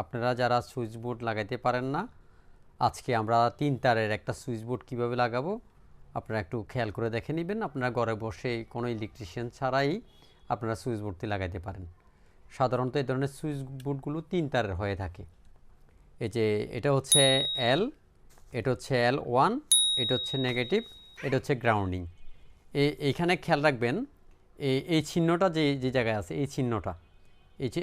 আপনারা যারা switch board লাগাইতে পারেন না, আজকে আমরা 3 তারের একটা সুইচ বোর্ড কীভাবে লাগাবো আপনারা একটু খেয়াল করে দেখে নেবেন। আপনারা ঘরে বসে কোনো ইলেকট্রিশিয়ান ছাড়াই আপনারা সুইচ বোর্ডটি লাগাইতে পারেন। সাধারণত এই ধরনের সুইচ বোর্ডগুলো 3 তারের হয়ে থাকে। এই যে এটা হচ্ছে এল, এটা হচ্ছে L1, এটা হচ্ছে নেগেটিভ, এটা হচ্ছে গ্রাউন্ডিং। এইখানে খেয়াল রাখবেন এই চিহ্নটা যে যে জায়গায় আছে, এই চিহ্নটা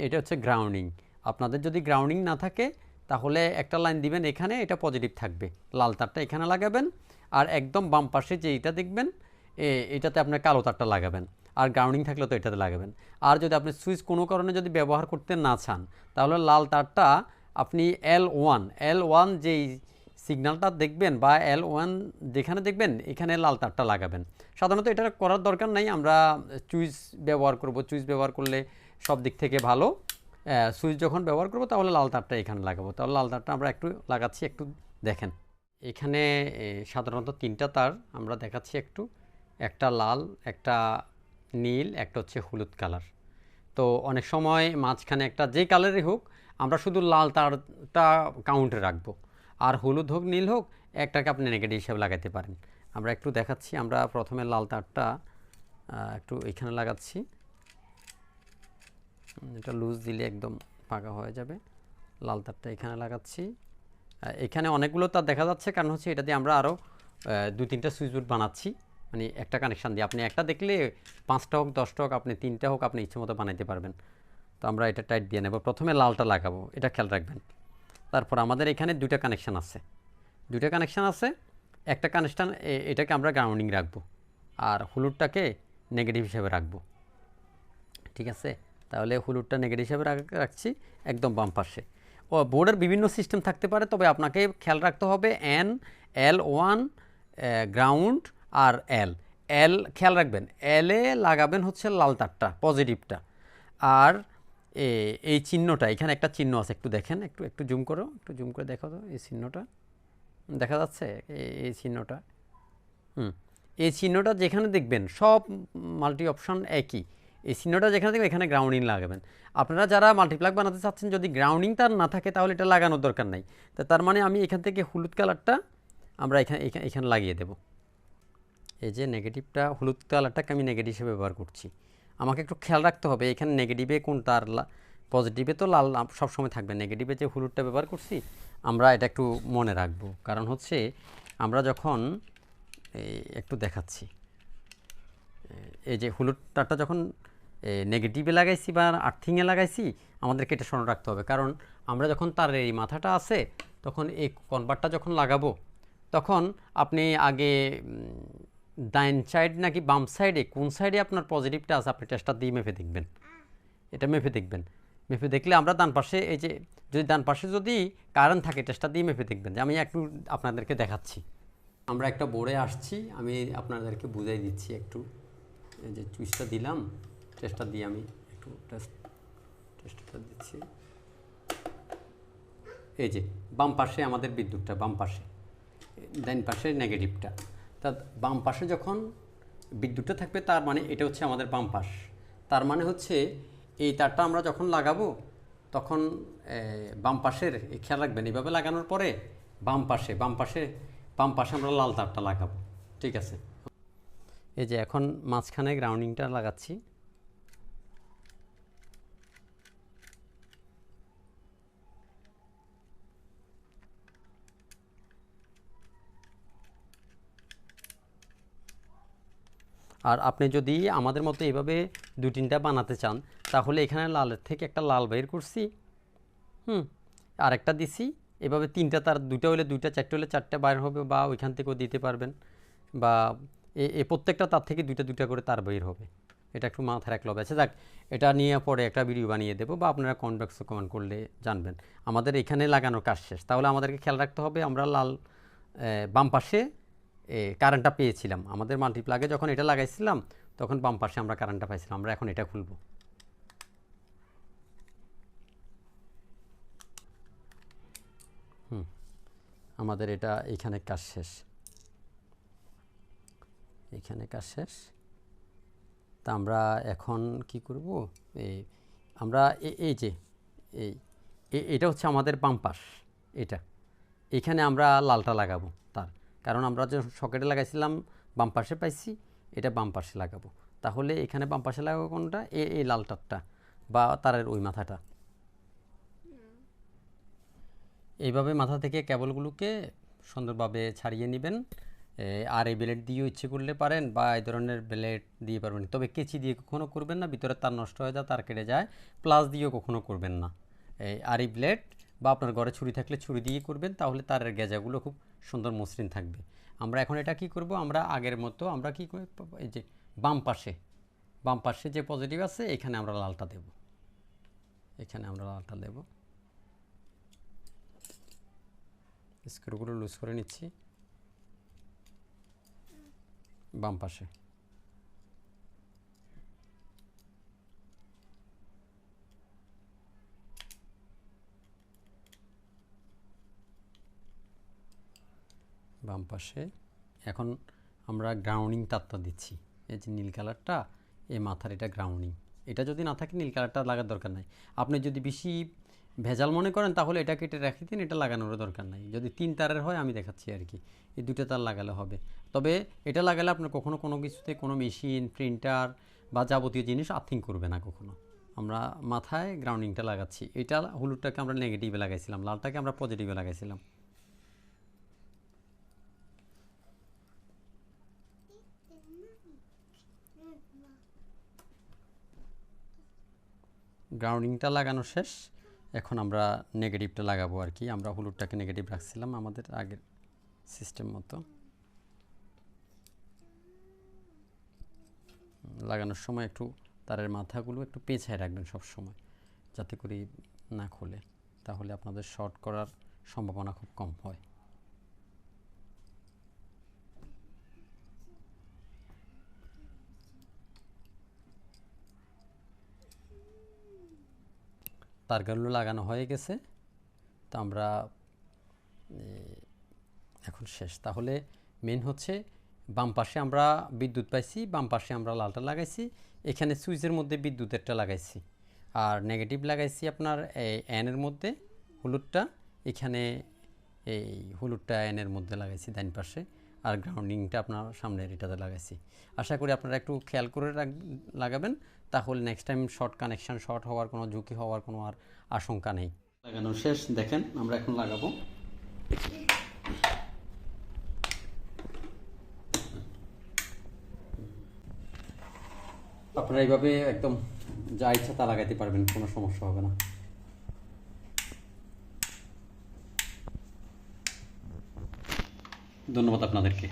এটা হচ্ছে গ্রাউন্ডিং। আপনাদের যদি গ্রাউন্ডিং না থাকে তাহলে একটা লাইন দিবেন এখানে, এটা পজিটিভ থাকবে, লাল তারটা এখানে লাগাবেন। আর একদম বাম পাশে যে এটা দেখবেন এটাতে আপনার কালো তারটা লাগাবেন। আর গ্রাউন্ডিং থাকলে তো এটাতে লাগাবেন। আর যদি আপনি সুইচ কোনো কারণে যদি ব্যবহার করতে না চান তাহলে লাল তারটা আপনি L1 যেই সিগন্যালটা দেখবেন বা L1 যেখানে দেখবেন এখানে লাল তারটা লাগাবেন। সাধারণত এটা করার দরকার নাই, আমরা সুইচ ব্যবহার করব। সুইচ ব্যবহার করলে সব দিক থেকে ভালো। সুইচ যখন ব্যবহার করব তাহলে লাল তারটা এখানে লাগাবো। তাহলে লাল তারটা আমরা একটু লাগাচ্ছি, একটু দেখেন। এখানে সাধারণত 3টা তার আমরা দেখাচ্ছি একটু, একটা লাল, একটা নীল, একটা হচ্ছে হলুদ কালার। তো অনেক সময় মাঝখানে একটা যে কালারই হোক আমরা শুধু লাল তারটা কাউন্টে রাখবো, আর হলুদ হোক নীল হোক একটাকে আপনি নেগেটিভ হিসাবে লাগাতে পারেন। আমরা একটু দেখাচ্ছি। আমরা প্রথমে লাল তারটা একটু এখানে লাগাচ্ছি। এটা লুজ দিলে একদম পাকা হয়ে যাবে। লাল তারটা এখানে লাগাচ্ছি। এখানে অনেকগুলো তার দেখা যাচ্ছে, কারণ হচ্ছে এটা দিয়ে আমরা আরও 2-3টা সুইচ বোর্ড বানাচ্ছি। মানে একটা কানেকশান দিয়ে আপনি একটা দেখলে 5টা হোক 10টা হোক আপনি 3টা হোক আপনি ইচ্ছে মতো বানাইতে পারবেন। তো আমরা এটা টাইট দিয়ে নেব। প্রথমে লালটা লাগাবো, এটা খেয়াল রাখবেন। তারপর আমাদের এখানে 2টা কানেকশান আছে, 2টা কানেকশান আছে। একটা কানেকশান এটাকে আমরা গ্রাউন্ডিং রাখবো, আর হলুদটাকে নেগেটিভ হিসেবে রাখবো। ঠিক আছে, তাহলে হলুদটা নেগেটিভ হিসেবে রাখছি একদম বাম পাশে। বোর্ডের বিভিন্ন সিস্টেম থাকতে পারে, তবে আপনাকে খেয়াল রাখতে হবে L1 গ্রাউন্ড আর এল খেয়াল রাখবেন। এলে লাগাবেন হচ্ছে লাল তারটা, পজিটিভটা। আর এই চিহ্নটা, এখানে একটা চিহ্ন আছে, একটু দেখেন, একটু একটু জুম করো, একটু জুম করে দেখো তো। এই চিহ্নটা দেখা যাচ্ছে, এই চিহ্নটা। এই চিহ্নটা যেখানে দেখবেন সব মাল্টি অপশন একই। এই চিহ্নটা যেখানে দেখবেন এখানে গ্রাউন্ডিং লাগাবেন। আপনারা যারা মাল্টিপ্লাগ বানাতে চাচ্ছেন, যদি গ্রাউন্ডিং তার না থাকে তাহলে এটা লাগানোর দরকার নাই। তো তার মানে আমি এখান থেকে হলুদ কালারটা আমরা এখানে লাগিয়ে দেব। এই যে নেগেটিভটা, হলুদ কালারটাকে আমি নেগেটিভ হিসেবে ব্যবহার করছি। আমাকে একটু খেয়াল রাখতে হবে এখানে নেগেটিভে কোন তার, পজিটিভে তো লাল সবসময় থাকবে, নেগেটিভে যে হলুদটা ব্যবহার করছি আমরা এটা একটু মনে রাখবো। কারণ হচ্ছে আমরা যখন একটু দেখাচ্ছি, এই যে হলুদ তারটা যখন নেগেটিভে লাগাইছি বা আর্থিংয়ে লাগাইছি, আমাদেরকে এটা স্মরণ রাখতে হবে। কারণ আমরা যখন তারের এই মাথাটা আছে তখন এই কনভার্টটা যখন লাগাবো তখন আপনি আগে ডাইন সাইড নাকি বাম সাইডে, কোন সাইডে আপনার পজিটিভটা আছে আপনি টেস্টার দিয়ে মেপে দেখবেন। এটা মেপে দেখবেন। মেপে দেখলে আমরা ডান পাশে, এই যে যদি ডান পাশে যদি কারেন্ট থাকে টেস্টার দিয়ে মেপে দেখবেন। যে আমি একটু আপনাদেরকে দেখাচ্ছি। আমরা একটা বোর্ডে আসছি, আমি আপনাদেরকে বুঝাই দিচ্ছি একটু। এই যে চুইসটা দিলাম, টেস্টার দিয়ে আমি একটু টেস্টটা দিচ্ছি। এই যে বাম পাশে আমাদের বিদ্যুৎটা, বাম পাশে, ডান পাশে নেগেটিভটা। তা বাম পাশে যখন বিদ্যুৎটা থাকবে তার মানে এটা হচ্ছে আমাদের বাম পাশ। তার মানে হচ্ছে এই তারটা আমরা যখন লাগাবো তখন বাম পাশের, খেয়াল রাখবেন এইভাবে লাগানোর পরে বাম পাশে আমরা লাল তারটা লাগাবো। ঠিক আছে, এই যে এখন মাঝখানে গ্রাউন্ডিংটা লাগাচ্ছি। আর আপনি যদি আমাদের মতো এইভাবে 2-3টা বানাতে চান তাহলে এখানে লালের থেকে একটা লাল বের করছি, আর একটা দিছি। এভাবে 3টা তার, 2টা হলে 2টা, 4টে হলে 4টা বাইর হবে, বা ওইখান থেকেও দিতে পারবেন, বা এই প্রত্যেকটা তার থেকে 2টা করে তার বের হবে। এটা একটু মাথায় রাখলে হবে। আচ্ছা যাক, এটা নিয়ে পরে একটা ভিডিও বানিয়ে দেবো, বা আপনারা কমেন্ট বক্সে কমেন্ট করলে জানবেন। আমাদের এখানে লাগানোর কাজ শেষ। তাহলে আমাদেরকে খেয়াল রাখতে হবে আমরা লাল বাম পাশে কারেন্টটা পেয়েছিলাম। আমাদের মাল্টিপ্লাগে যখন এটা লাগাইছিলাম তখন বাম পাশে আমরা কারেন্টটা পাইছিলাম। আমরা এখন এটা খুলব। আমাদের এটা এইখানে কাজ শেষ, এইখানে কাজ শেষ। তা আমরা এখন কি করব, আমরা এই যে এটা হচ্ছে আমাদের বাম পাশ। এটা এখানে আমরা লালটা লাগাবো তার, কারণ আমরা যে সকেটে লাগাইছিলাম বাম পাশে পাইছি, এটা বাম পাশে লাগাবো। তাহলে এখানে বাম পাশে লাগাবো কোনটা? এই লাল তারটা বা তারের ওই মাথাটা। এইভাবে মাথা থেকে কেবলগুলোকে সুন্দরভাবে ছাড়িয়ে নেবেন। আর এই ব্লেড দিয়েও ইচ্ছে করলে পারেন, বা এই ধরনের ব্লেড দিয়ে পারবেন, তবে কেচি দিয়ে কখনো করবেন না, ভিতরে তার নষ্ট হয়ে যায়, তার কেটে যায়। প্লাস দিয়েও কখনো করবেন না। আর এই ব্লেড বা আপনার ঘরে ছুরি থাকলে ছুরি দিয়ে করবেন, তাহলে তারের গেজাগুলো খুব সুন্দর মসৃণ থাকবে। আমরা এখন এটা কি করব, আমরা আগের মতো আমরা কি করি, এই যে বাম পাশে যে পজিটিভ আছে এখানে আমরা লালটা দেব। এখানে আমরা লালটা দেব। স্ক্রুগুলো লুজ করে নিচ্ছি। বাম পাশে এখন আমরা গ্রাউন্ডিং তারটা দিচ্ছি। এই যে নীল কালারটা, এই মাথার এটা গ্রাউন্ডিং। এটা যদি না থাকে নীল কালারটা লাগার দরকার নাই। আপনি যদি বেশি ভেজাল মনে করেন তাহলে এটা কেটে রেখে দিন, এটা লাগানোর দরকার নাই। যদি 3 তারের হয় আমি দেখাচ্ছি আর কি, এই 2টা তার লাগালে হবে। তবে এটা লাগালে আপনার কখনো কোনো কিছুতে কোনো মেশিন, প্রিন্টার বা যাবতীয় জিনিস আর্থিং করবে না কখনো। আমরা মাথায় গ্রাউন্ডিংটা লাগাচ্ছি। এটা হলুদটাকে আমরা নেগেটিভে লাগাইছিলাম, লালটাকে আমরা পজিটিভে লাগাইছিলাম। গ্রাউন্ডিংটা লাগানো শেষ। এখন আমরা নেগেটিভটা লাগাবো আর কি। আমরা হলুদটাকে নেগেটিভ রাখছিলাম আমাদের আগের সিস্টেম মতো। লাগানোর সময় একটু তারের মাথাগুলো একটু পেঁচায় রাখবেন সব সময়, যাতে করে না খোলে, তাহলে আপনাদের শর্ট করার সম্ভাবনা খুব কম হয়। তারগুলো লাগানো হয়ে গেছে, তো আমরা এখন শেষ। তাহলে মেন হচ্ছে বাম পাশে আমরা বিদ্যুৎ পাইছি, বাম পাশে আমরা লালটা লাগাইছি, এখানে সুইচের মধ্যে বিদ্যুতেরটা লাগাইছি, আর নেগেটিভ লাগাইছি আপনার এই এনের মধ্যে হলুদটা, এখানে এই হলুদটা এনের মধ্যে লাগাইছি ডান পাশে, আর গ্রাউন্ডিংটা আপনার সামনের এটাতে লাগাইছি। আশা করি আপনারা একটু খেয়াল করে লাগাবেন, তাহলে next time short connection, short হওয়ার কোনো ঝুঁকি হওয়ার কোনো আর আশঙ্কা নেই। লাগানো শেষ, দেখেন আমরা এখন লাগাবো। আপনারা এইভাবে একদম যা ইচ্ছা তা লাগাইতে পারবেন, কোনো সমস্যা হবে না। ধন্যবাদ আপনাদেরকে।